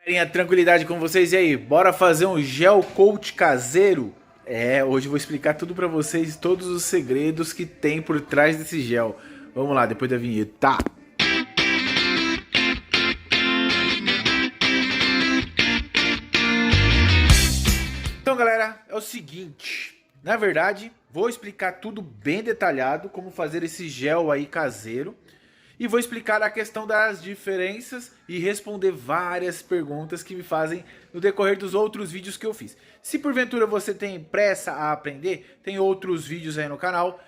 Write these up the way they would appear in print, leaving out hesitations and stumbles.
A tranquilidade com vocês, e aí, bora fazer um gel coat caseiro? Hoje eu vou explicar tudo pra vocês, todos os segredos que tem por trás desse gel. Vamos lá, depois da vinheta. Então galera, é o seguinte, na verdade, vou explicar tudo bem detalhado, como fazer esse gel aí caseiro. E vou explicar a questão das diferenças e responder várias perguntas que me fazem no decorrer dos outros vídeos que eu fiz. Se porventura você tem pressa a aprender, tem outros vídeos aí no canal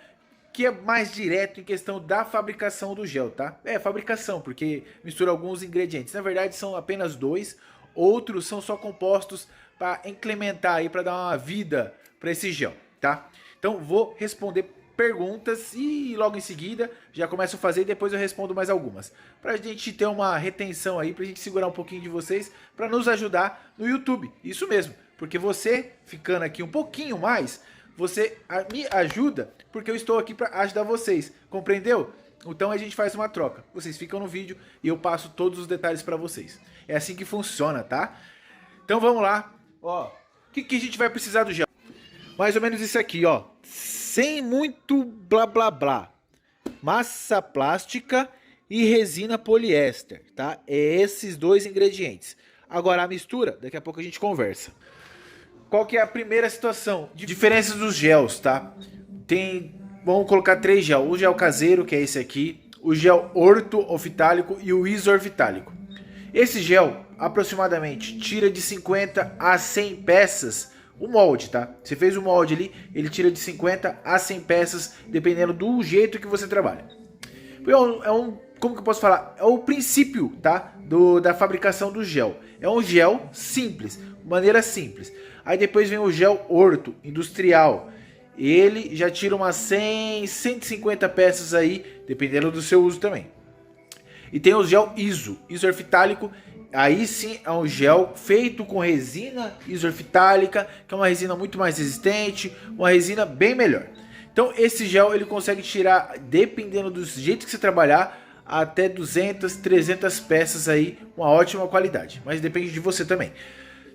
que é mais direto em questão da fabricação do gel, tá? Fabricação, porque mistura alguns ingredientes. Na verdade são apenas dois, outros são só compostos para incrementar aí, para dar uma vida para esse gel, tá? Então vou responder perguntas e logo em seguida já começo a fazer e depois eu respondo mais algumas. Pra gente ter uma retenção aí, pra gente segurar um pouquinho de vocês, pra nos ajudar no YouTube. Isso mesmo, porque você ficando aqui um pouquinho mais, você me ajuda, porque eu estou aqui pra ajudar vocês, compreendeu? Então a gente faz uma troca. Vocês ficam no vídeo e eu passo todos os detalhes pra vocês. É assim que funciona, tá? Então vamos lá. Ó, o que a gente vai precisar do gel? Mais ou menos isso aqui, ó. Sem muito blá blá blá. Massa plástica e resina poliéster, tá? É esses dois ingredientes. Agora a mistura, daqui a pouco a gente conversa. Qual que é a primeira situação? Diferenças dos gels, tá? Vamos colocar três gel. O gel caseiro, que é esse aqui. O gel orto-oftálico e o isorfitálico. Esse gel, aproximadamente, tira de 50 a 100 peças o molde, tá? Você fez o molde ali, ele tira de 50 a 100 peças, dependendo do jeito que você trabalha. Como que eu posso falar? É o princípio, tá? Da fabricação do gel. É um gel simples, maneira simples. Aí depois vem o gel orto, industrial. Ele já tira umas 100, 150 peças aí, dependendo do seu uso também. E tem o gel isorfitálico. Aí sim é um gel feito com resina isorfitálica, que é uma resina muito mais resistente, uma resina bem melhor. Então esse gel ele consegue tirar, dependendo do jeito que você trabalhar, até 200, 300 peças aí, uma ótima qualidade. Mas depende de você também.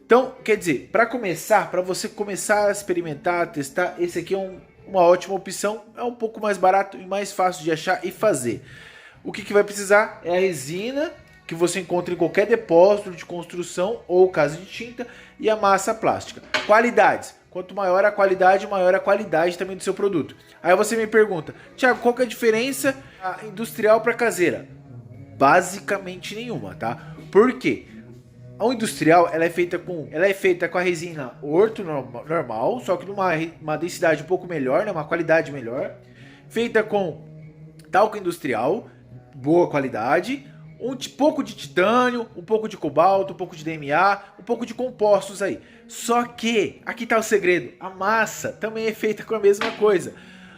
Então, quer dizer, para você começar a experimentar, testar, esse aqui é uma ótima opção. É um pouco mais barato e mais fácil de achar e fazer. O que vai precisar é a resina, que você encontra em qualquer depósito de construção ou casa de tinta, e a massa plástica. Qualidades. Quanto maior a qualidade também do seu produto. Aí você me pergunta, Thiago, qual que é a diferença industrial para caseira? Basicamente nenhuma, tá? Por quê? A industrial ela é feita com a resina orto normal, só que numa densidade um pouco melhor, né? Uma qualidade melhor. Feita com talco industrial, boa qualidade, pouco de titânio, um pouco de cobalto, um pouco de DMA, um pouco de compostos aí. Só que, aqui está o segredo, a massa também é feita com a mesma coisa.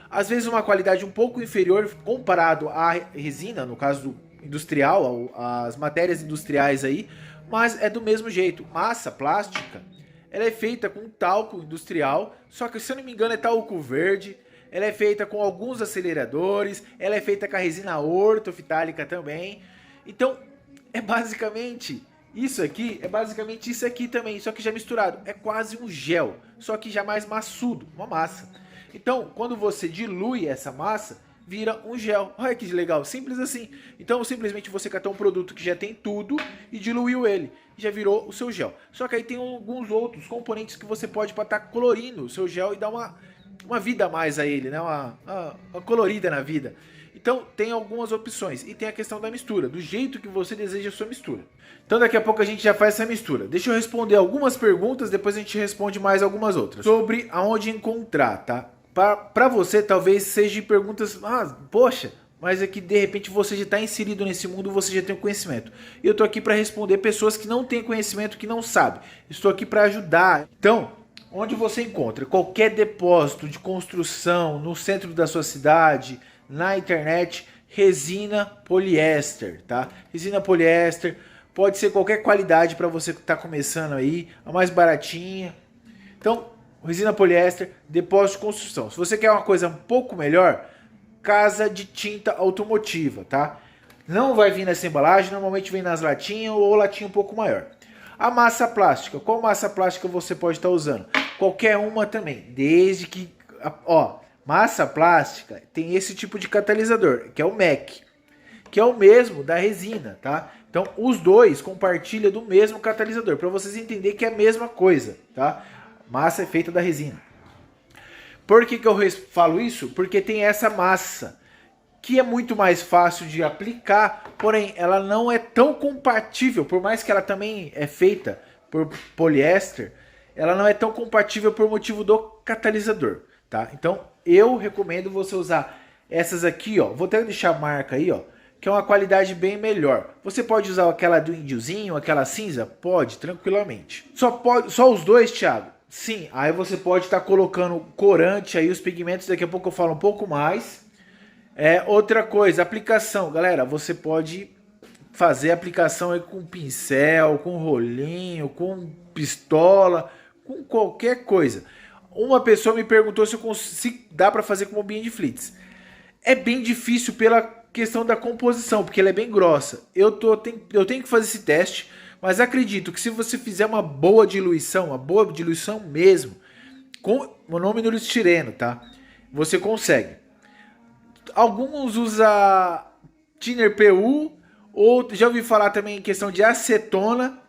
Às vezes uma qualidade um pouco inferior comparado à resina, no caso do industrial, as matérias industriais aí, mas é do mesmo jeito. Massa plástica, ela é feita com talco industrial, só que se eu não me engano é talco verde. Ela é feita com alguns aceleradores, ela é feita com a resina orto-oftálica também. Então, é basicamente isso aqui também, só que já misturado. É quase um gel, só que já mais maçudo, uma massa. Então, quando você dilui essa massa, vira um gel. Olha que legal, simples assim. Então, simplesmente você catou um produto que já tem tudo e diluiu ele. Já virou o seu gel. Só que aí tem alguns outros componentes que você pode estar colorindo o seu gel e dar uma vida a mais a ele, né? Uma colorida na vida. Então tem algumas opções e tem a questão da mistura, do jeito que você deseja a sua mistura. Então daqui a pouco a gente já faz essa mistura. Deixa eu responder algumas perguntas, depois a gente responde mais algumas outras. Sobre aonde encontrar, tá? Para você talvez seja perguntas, poxa, mas é que de repente você já está inserido nesse mundo, você já tem o conhecimento. E eu tô aqui para responder pessoas que não têm conhecimento, que não sabem. Estou aqui para ajudar. Então, onde você encontra qualquer depósito de construção no centro da sua cidade, na internet, resina poliéster, tá? Resina poliéster, pode ser qualquer qualidade para você que está começando aí, a mais baratinha. Então, resina poliéster, depósito de construção. Se você quer uma coisa um pouco melhor, casa de tinta automotiva, tá? Não vai vir nessa embalagem, normalmente vem nas latinhas ou latinha um pouco maior. A massa plástica, qual massa plástica você pode estar usando? Qualquer uma também, desde que, ó, massa plástica tem esse tipo de catalisador, que é o MEC, que é o mesmo da resina, tá? Então, os dois compartilham do mesmo catalisador, para vocês entenderem que é a mesma coisa, tá? Massa é feita da resina. Por que eu falo isso? Porque tem essa massa, que é muito mais fácil de aplicar, porém, ela não é tão compatível, por mais que ela também é feita por poliéster, ela não é tão compatível por motivo do catalisador, tá? Então, eu recomendo você usar essas aqui, ó, vou até deixar a marca aí, ó, que é uma qualidade bem melhor. Você pode usar aquela do índiozinho, aquela cinza? Pode, tranquilamente. Só os dois, Thiago? Sim, aí você pode estar colocando corante aí, os pigmentos, daqui a pouco eu falo um pouco mais. Outra coisa, aplicação. Galera, você pode fazer aplicação aí com pincel, com rolinho, com pistola, com qualquer coisa. Uma pessoa me perguntou se dá para fazer com bombinha de Flitz. É bem difícil pela questão da composição, porque ela é bem grossa. Eu tenho que fazer esse teste, mas acredito que se você fizer uma boa diluição mesmo, com monomerostireno, tá? Você consegue. Alguns usam thinner PU, ou já ouvi falar também em questão de acetona,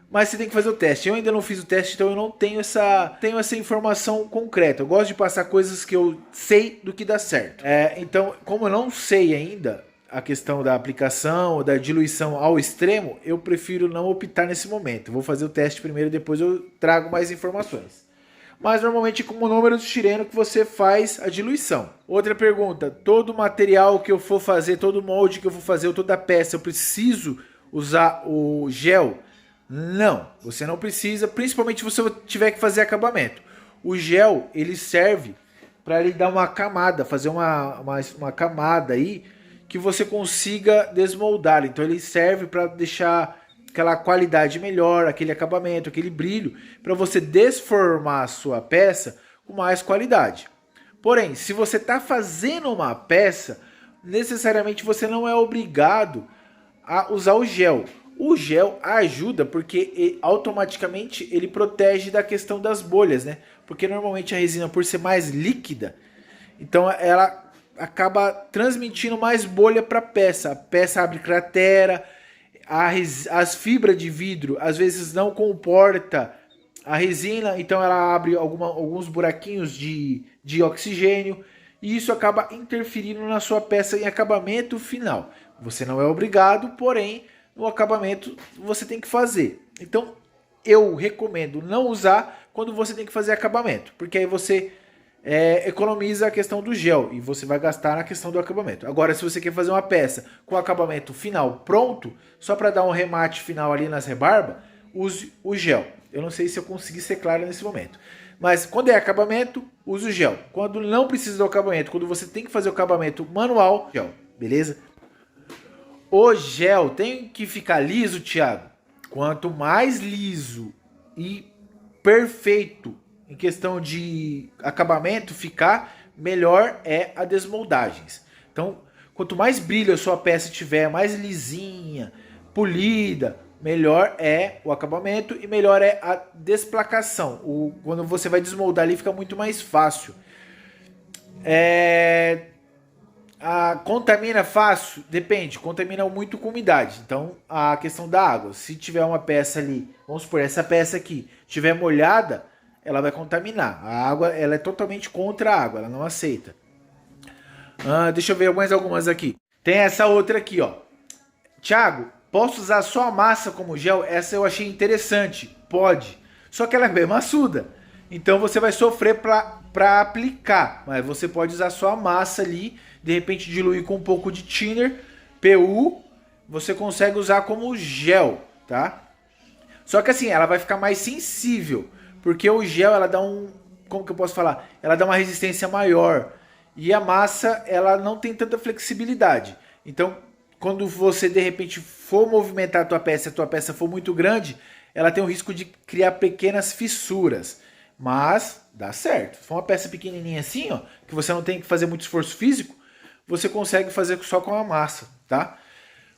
mas você tem que fazer o teste. Eu ainda não fiz o teste, então eu não tenho essa informação concreta. Eu gosto de passar coisas que eu sei do que dá certo. Então, como eu não sei ainda a questão da aplicação, da diluição ao extremo, eu prefiro não optar nesse momento. Eu vou fazer o teste primeiro, depois eu trago mais informações. Mas normalmente com monomerostireno que você faz a diluição. Outra pergunta, todo material que eu for fazer, todo molde que eu for fazer, ou toda peça, eu preciso usar o gel? Não, você não precisa, principalmente se você tiver que fazer acabamento. O gel, ele serve para ele dar uma camada, fazer uma camada aí que você consiga desmoldar. Então ele serve para deixar aquela qualidade melhor, aquele acabamento, aquele brilho, para você desformar a sua peça com mais qualidade. Porém, se você está fazendo uma peça, necessariamente você não é obrigado a usar o gel. O gel ajuda porque automaticamente ele protege da questão das bolhas, né? Porque normalmente a resina, por ser mais líquida, então ela acaba transmitindo mais bolha para a peça. A peça abre cratera, as fibras de vidro às vezes não comporta a resina, então ela abre alguns buraquinhos de oxigênio e isso acaba interferindo na sua peça em acabamento final. Você não é obrigado, porém no acabamento você tem que fazer. Então eu recomendo não usar quando você tem que fazer acabamento, porque aí você economiza a questão do gel e você vai gastar na questão do acabamento. Agora, se você quer fazer uma peça com acabamento final pronto, só para dar um remate final ali nas rebarbas, use o gel. Eu não sei se eu consegui ser claro nesse momento. Mas quando é acabamento, use o gel. Quando não precisa do acabamento, quando você tem que fazer o acabamento manual, gel, beleza? O gel tem que ficar liso, Thiago. Quanto mais liso e perfeito em questão de acabamento ficar, melhor é a desmoldagens. Então, quanto mais brilho a sua peça tiver, mais lisinha, polida, melhor é o acabamento e melhor é a desplacação. Quando você vai desmoldar ali fica muito mais fácil. Contamina fácil? Depende, contamina muito com umidade. Então, a questão da água. Se tiver uma peça ali, vamos supor, essa peça aqui, tiver molhada, ela vai contaminar. A água, ela é totalmente contra a água, ela não aceita. Deixa eu ver mais algumas aqui. Tem essa outra aqui, ó. Thiago, posso usar só a massa como gel? Essa eu achei interessante. Pode. Só que ela é bem maçuda. Então você vai sofrer para aplicar. Mas você pode usar só a massa ali. De repente diluir com um pouco de thinner, PU. Você consegue usar como gel, tá? Só que assim, ela vai ficar mais sensível. Porque o gel, ela dá como que eu posso falar? Ela dá uma resistência maior. E a massa, ela não tem tanta flexibilidade. Então, quando você, de repente, for movimentar a tua peça for muito grande, ela tem o risco de criar pequenas fissuras. Mas, dá certo. Se for uma peça pequenininha assim, ó, que você não tem que fazer muito esforço físico, você consegue fazer só com a massa, tá?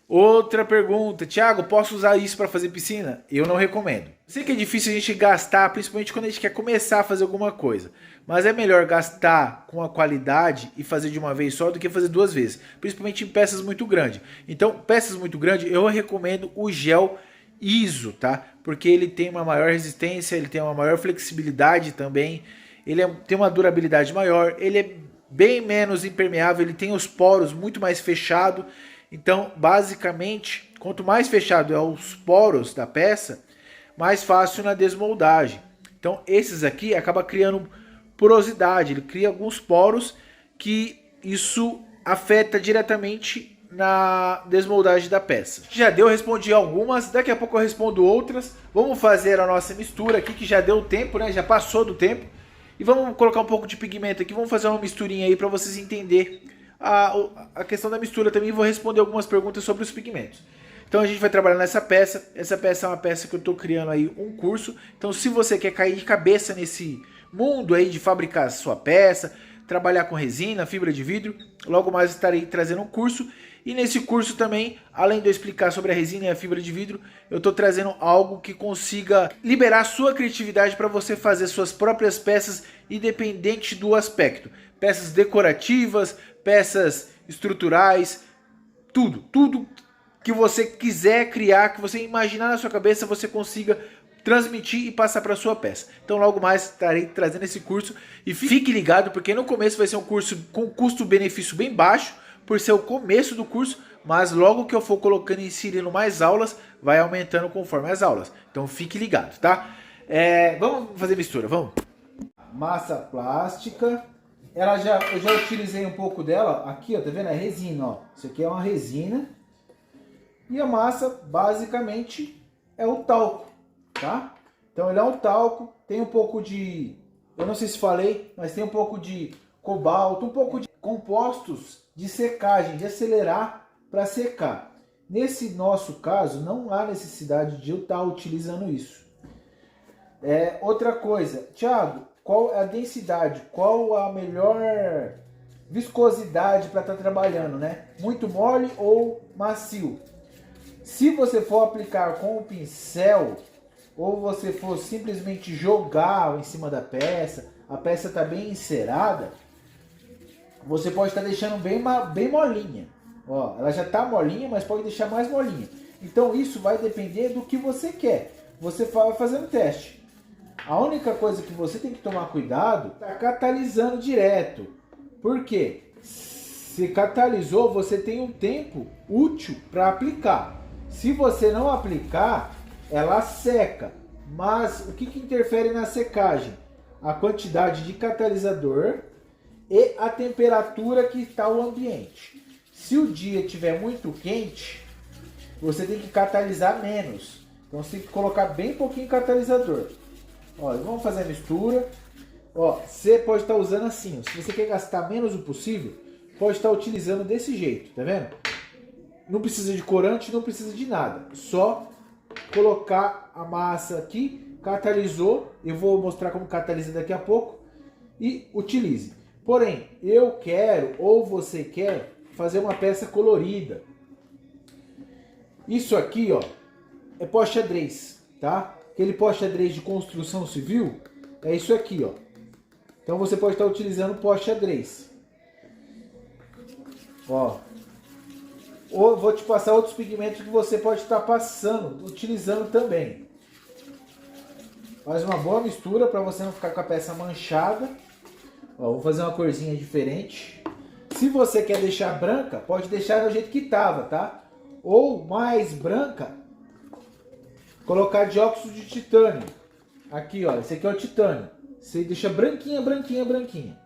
Outra pergunta, Thiago, posso usar isso para fazer piscina? Eu não recomendo. Sei que é difícil a gente gastar, principalmente quando a gente quer começar a fazer alguma coisa. Mas é melhor gastar com a qualidade e fazer de uma vez só do que fazer duas vezes. Principalmente em peças muito grandes. Então, peças muito grandes, eu recomendo o gel ISO, tá? Porque ele tem uma maior resistência, ele tem uma maior flexibilidade também. Tem uma durabilidade maior, ele é bem menos impermeável, ele tem os poros muito mais fechados. Então, basicamente, quanto mais fechado é os poros da peça, mais fácil na desmoldagem. Então, esses aqui acaba criando porosidade, ele cria alguns poros que isso afeta diretamente na desmoldagem da peça. Já deu, respondi algumas, daqui a pouco eu respondo outras. Vamos fazer a nossa mistura aqui, que já deu tempo, né? Já passou do tempo. E vamos colocar um pouco de pigmento aqui, vamos fazer uma misturinha aí para vocês entenderem a questão da mistura também. Vou responder algumas perguntas sobre os pigmentos. Então a gente vai trabalhar nessa peça. Essa peça é uma peça que eu estou criando aí um curso. Então se você quer cair de cabeça nesse mundo aí de fabricar a sua peça, trabalhar com resina, fibra de vidro, logo mais estarei trazendo um curso. E nesse curso também, além de eu explicar sobre a resina e a fibra de vidro, eu estou trazendo algo que consiga liberar sua criatividade para você fazer suas próprias peças, independente do aspecto. Peças decorativas, peças estruturais, tudo que você quiser criar, que você imaginar na sua cabeça, você consiga transmitir e passar para sua peça. Então logo mais estarei trazendo esse curso e fique ligado, porque no começo vai ser um curso com custo-benefício bem baixo, por ser o começo do curso, mas logo que eu for colocando e inserindo mais aulas, vai aumentando conforme as aulas. Então fique ligado, tá? Vamos fazer mistura, vamos? Massa plástica. Eu já utilizei um pouco dela. Aqui, ó, tá vendo? É resina, ó. Isso aqui é uma resina. E a massa, basicamente, é o talco, tá? Então ele é um talco, tem um pouco de... Eu não sei se falei, mas tem um pouco de cobalto, um pouco de compostos de secagem, de acelerar para secar. Nesse nosso caso, não há necessidade de eu estar utilizando isso. Outra coisa, Thiago, qual é a densidade? Qual a melhor viscosidade para estar trabalhando, né? Muito mole ou macio? Se você for aplicar com o pincel, ou você for simplesmente jogar em cima da peça, a peça está bem encerada, você pode estar deixando bem molinha. Ó, ela já está molinha, mas pode deixar mais molinha. Então isso vai depender do que você quer. Você vai fazendo teste. A única coisa que você tem que tomar cuidado é catalisando direto. Por quê? Se catalisou, você tem um tempo útil para aplicar. Se você não aplicar, ela seca. Mas o que interfere na secagem? A quantidade de catalisador e a temperatura que está o ambiente. Se o dia estiver muito quente, você tem que catalisar menos. Então você tem que colocar bem pouquinho catalisador. Olha, vamos fazer a mistura. Ó, você pode estar usando assim. Se você quer gastar menos o possível, pode estar utilizando desse jeito, tá vendo? Não precisa de corante, não precisa de nada. Só colocar a massa aqui, catalisou. Eu vou mostrar como cataliza daqui a pouco. E utilize. Porém, eu quero, ou você quer, fazer uma peça colorida. Isso aqui, ó, é pó xadrez, tá? Aquele pó xadrez de construção civil, é isso aqui, ó. Então você pode estar utilizando pó xadrez. Ó. Ou vou te passar outros pigmentos que você pode estar passando, utilizando também. Faz uma boa mistura para você não ficar com a peça manchada. Ó, vou fazer uma corzinha diferente. Se você quer deixar branca, pode deixar do jeito que estava, tá? Ou mais branca, colocar dióxido de titânio. Aqui, ó, esse aqui é o titânio. Você deixa branquinha, branquinha, branquinha.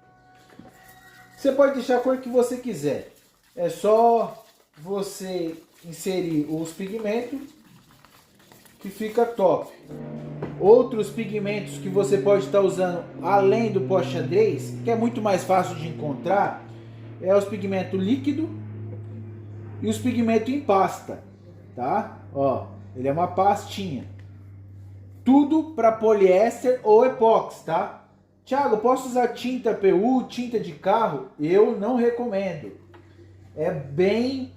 Você pode deixar a cor que você quiser. É só você inserir os pigmentos que fica top. Outros pigmentos que você pode estar usando além do pó xadrez, que é muito mais fácil de encontrar, é os pigmentos líquido e os pigmentos em pasta, tá? Ó, ele é uma pastinha. Tudo para poliéster ou epóxi, tá? Thiago, posso usar tinta PU, tinta de carro? Eu não recomendo. É bem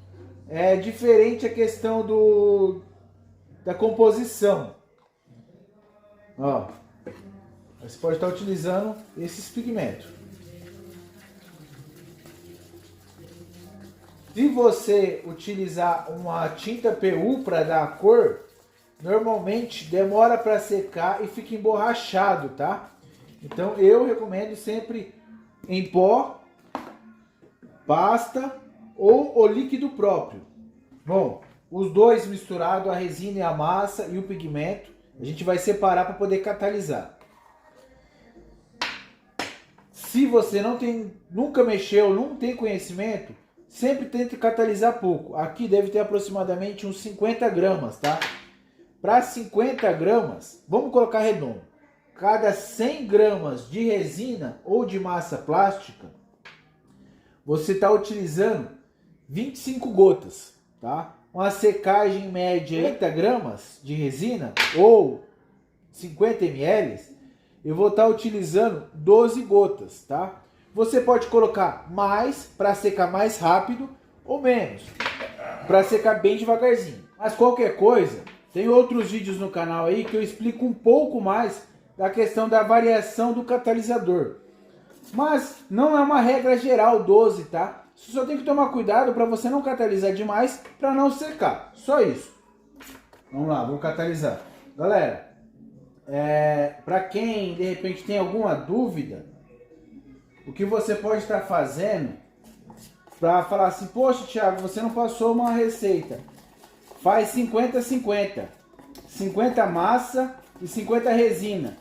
é diferente a questão da composição. Ó, você pode estar utilizando esses pigmentos. Se você utilizar uma tinta PU para dar a cor, normalmente demora para secar e fica emborrachado, tá? Então eu recomendo sempre em pó, pasta ou o líquido próprio. Bom, os dois misturados, a resina e a massa e o pigmento, a gente vai separar para poder catalisar. Se você nunca mexeu, não tem conhecimento, sempre tente catalisar pouco. Aqui deve ter aproximadamente uns 50 gramas, tá? Para 50 gramas, vamos colocar redondo. Cada 100 gramas de resina ou de massa plástica, você está utilizando 25 gotas, tá? Uma secagem média de 80 gramas de resina ou 50 ml, eu vou estar utilizando 12 gotas, tá? Você pode colocar mais para secar mais rápido ou menos, para secar bem devagarzinho. Mas qualquer coisa, tem outros vídeos no canal aí que eu explico um pouco mais da questão da variação do catalisador. Mas não é uma regra geral 12, tá? Você só tem que tomar cuidado para você não catalisar demais para não secar. Só isso. Vamos lá, vou catalisar. Galera, para quem de repente tem alguma dúvida, o que você pode estar fazendo para falar assim, poxa Thiago, você não passou uma receita. Faz 50-50. 50 massa e 50 resina.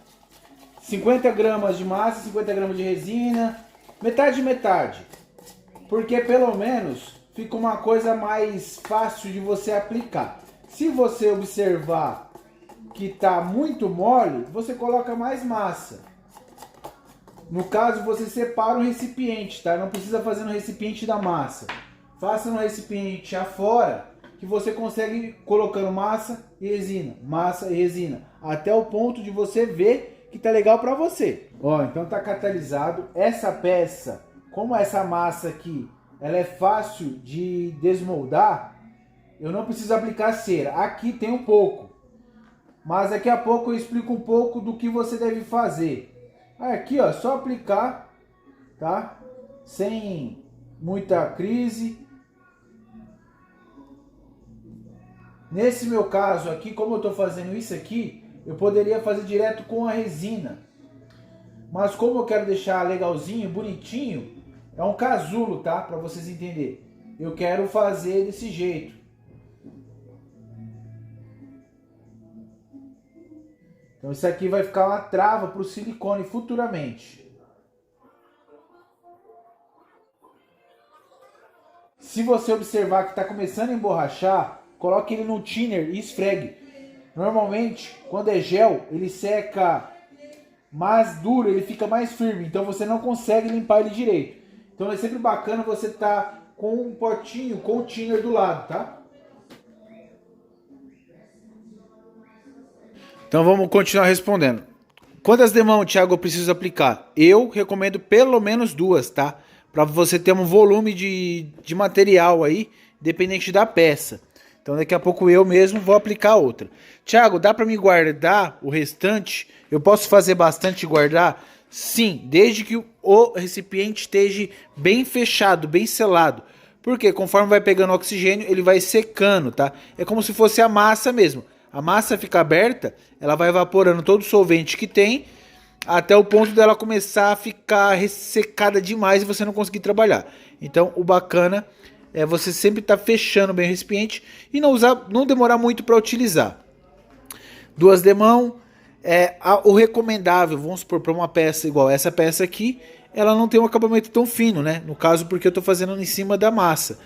50 gramas de massa, 50 gramas de resina. Metade metade. Porque pelo menos fica uma coisa mais fácil de você aplicar. Se você observar que está muito mole, você coloca mais massa. No caso, você separa o recipiente, tá? Não precisa fazer no recipiente da massa. Faça no recipiente afora, que você consegue colocando massa e resina, até o ponto de você ver que tá legal para você. Ó, então tá catalisado. Essa peça, como essa massa aqui, ela é fácil de desmoldar, eu não preciso aplicar cera. Aqui tem um pouco, mas daqui a pouco eu explico um pouco do que você deve fazer. Aqui, ó, só aplicar, tá? Sem muita crise. Nesse meu caso aqui, como eu tô fazendo isso aqui, eu poderia fazer direto com a resina. Mas como eu quero deixar legalzinho, bonitinho, é um casulo, tá? Para vocês entenderem. Eu quero fazer desse jeito. Então isso aqui vai ficar uma trava para o silicone futuramente. Se você observar que está começando a emborrachar, coloque ele no thinner e esfregue. Normalmente, quando é gel, ele seca mais duro, ele fica mais firme. Então você não consegue limpar ele direito. Então é sempre bacana você estar com um potinho, com o thinner do lado, tá? Então vamos continuar respondendo. Quantas demãos, Thiago, eu preciso aplicar? Eu recomendo pelo menos 2, tá? Para você ter um volume de material aí, dependente da peça. Então daqui a pouco eu mesmo vou aplicar outra. Thiago, dá para me guardar o restante? Eu posso fazer bastante e guardar? Sim, desde que o recipiente esteja bem fechado, bem selado. Porque conforme vai pegando oxigênio, ele vai secando, tá? É como se fosse a massa mesmo. A massa fica aberta, ela vai evaporando todo o solvente que tem, até o ponto dela começar a ficar ressecada demais e você não conseguir trabalhar. Então o bacana é você sempre estar fechando bem o recipiente e não demorar muito para utilizar. 2 demãos, o recomendável, vamos supor, para uma peça igual essa peça aqui, ela não tem um acabamento tão fino, né? No caso, porque eu estou fazendo em cima da massa.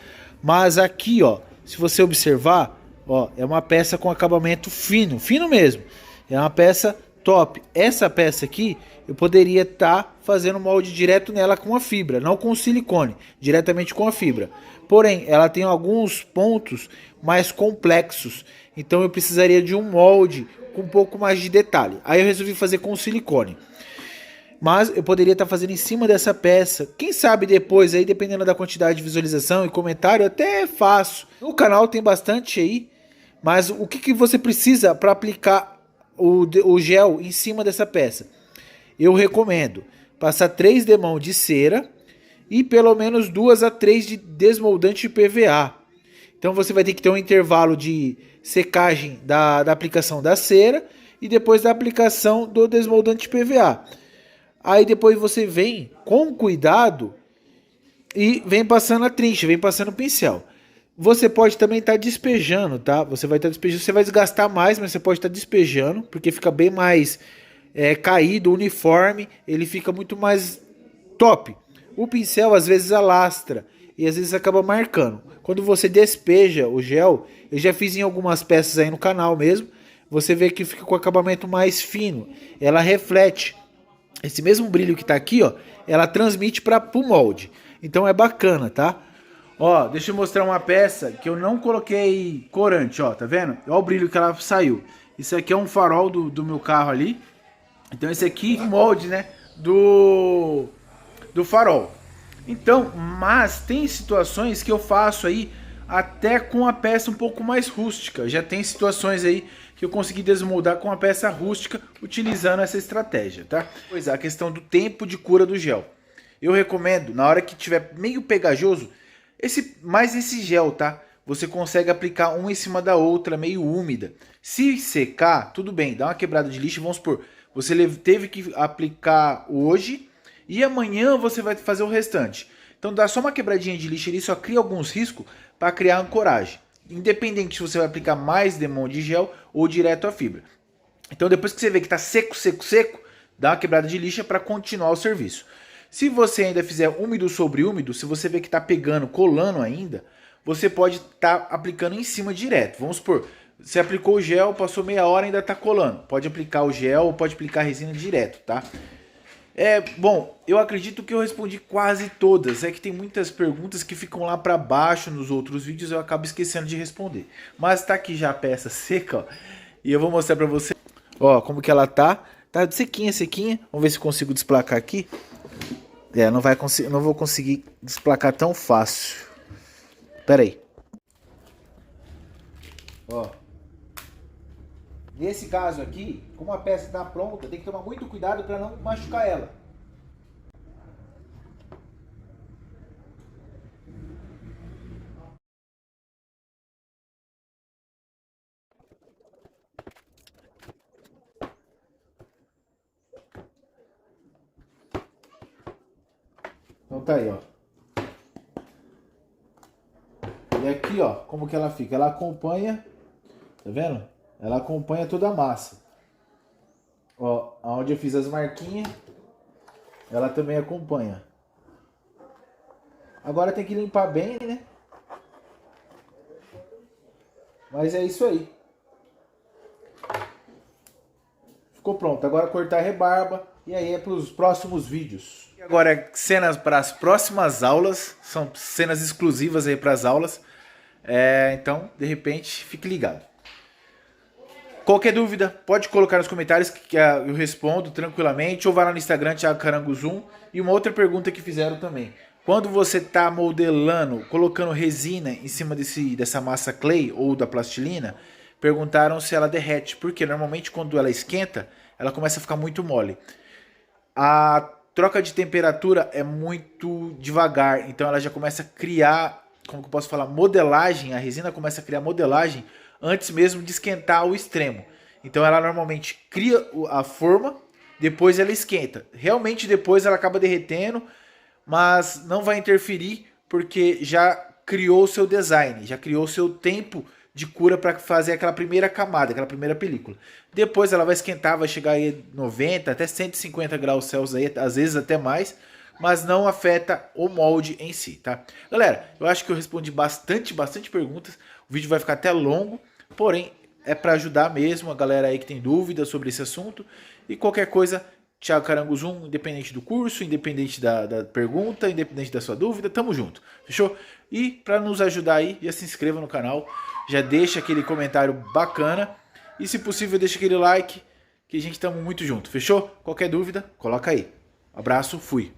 Mas aqui, ó, se você observar, ó, é uma peça com acabamento fino, fino mesmo. É uma peça top. Essa peça aqui, eu poderia estar fazendo molde direto nela com a fibra, não com o silicone, diretamente com a fibra. Porém, ela tem alguns pontos mais complexos, então eu precisaria de um molde com um pouco mais de detalhe. Aí eu resolvi fazer com o silicone. Mas eu poderia estar fazendo em cima dessa peça. Quem sabe depois aí, dependendo da quantidade de visualização e comentário, até faço. No canal tem bastante aí. Mas o que você precisa para aplicar o gel em cima dessa peça? Eu recomendo passar 3 demãos de cera e pelo menos 2 a 3 de desmoldante de PVA. Então você vai ter que ter um intervalo de secagem da aplicação da cera e depois da aplicação do desmoldante de PVA. Aí depois você vem com cuidado e vem passando a trincha, vem passando o pincel. Você pode também estar despejando, tá? Você vai estar despejando, você vai desgastar mais, mas você pode estar despejando, porque fica bem mais caído, uniforme, ele fica muito mais top. O pincel às vezes alastra e às vezes acaba marcando. Quando você despeja o gel, eu já fiz em algumas peças aí no canal mesmo, você vê que fica com acabamento mais fino, ela reflete. Esse mesmo brilho que tá aqui, ó, ela transmite para o molde. Então é bacana, tá? Ó, deixa eu mostrar uma peça que eu não coloquei corante, ó, tá vendo? Olha o brilho que ela saiu. Isso aqui é um farol do meu carro ali. Então esse aqui é o molde, né, do farol. Então, mas tem situações que eu faço aí até com a peça um pouco mais rústica. Já tem situações aí que eu consegui desmoldar com a peça rústica utilizando essa estratégia, tá? Pois é, a questão do tempo de cura do gel. Eu recomendo, na hora que tiver meio pegajoso, esse gel, tá? Você consegue aplicar uma em cima da outra, meio úmida. Se secar, tudo bem, dá uma quebrada de lixo, vamos supor, você teve que aplicar hoje e amanhã você vai fazer o restante. Então dá só uma quebradinha de lixo ali, só cria alguns riscos para criar ancoragem. Independente se você vai aplicar mais demão de gel ou direto à fibra. Então depois que você vê que está seco, dá uma quebrada de lixa para continuar o serviço. Se você ainda fizer úmido sobre úmido, se você vê que está pegando, colando ainda, você pode estar aplicando em cima direto. Vamos supor, você aplicou o gel, passou meia hora e ainda está colando. Pode aplicar o gel ou pode aplicar a resina direto, tá? Bom, eu acredito que eu respondi quase todas. É que tem muitas perguntas que ficam lá para baixo nos outros vídeos, eu acabo esquecendo de responder. Mas tá aqui já a peça seca, ó, e eu vou mostrar para você. Ó, como que ela tá. Tá sequinha. Vamos ver se consigo desplacar aqui. Não vou conseguir desplacar tão fácil. Pera aí. Ó. Nesse caso aqui, como a peça está pronta, tem que tomar muito cuidado para não machucar ela. Então tá aí, ó. E aqui, ó, como que ela fica? Ela acompanha, tá vendo? Ela acompanha toda a massa. Ó, onde eu fiz as marquinhas, ela também acompanha. Agora tem que limpar bem, né? Mas é isso aí. Ficou pronto. Agora cortar a rebarba e aí é para os próximos vídeos. E agora cenas para as próximas aulas. São cenas exclusivas aí para as aulas. Então, de repente, fique ligado. Qualquer dúvida, pode colocar nos comentários que eu respondo tranquilamente. Ou vá lá no Instagram, Thiago Carango Zoom. E uma outra pergunta que fizeram também. Quando você está modelando, colocando resina em cima dessa massa clay ou da plastilina, perguntaram se ela derrete. Porque normalmente quando ela esquenta, ela começa a ficar muito mole. A troca de temperatura é muito devagar. Então ela já começa a criar, como que eu posso falar, modelagem. A resina começa a criar modelagem antes mesmo de esquentar ao extremo. Então ela normalmente cria a forma, depois ela esquenta. Realmente depois ela acaba derretendo, mas não vai interferir porque já criou o seu design, já criou o seu tempo de cura para fazer aquela primeira camada, aquela primeira película. Depois ela vai esquentar, vai chegar aí 90 até 150 graus Celsius aí, às vezes até mais, mas não afeta o molde em si, tá? Galera, eu acho que eu respondi bastante perguntas. O vídeo vai ficar até longo, porém é para ajudar mesmo a galera aí que tem dúvidas sobre esse assunto. E qualquer coisa, Thiago Carango Zoom, independente do curso, independente da pergunta, independente da sua dúvida, tamo junto, fechou? E para nos ajudar aí, já se inscreva no canal, já deixa aquele comentário bacana e se possível deixa aquele like, que a gente tamo muito junto, fechou? Qualquer dúvida, coloca aí. Abraço, fui.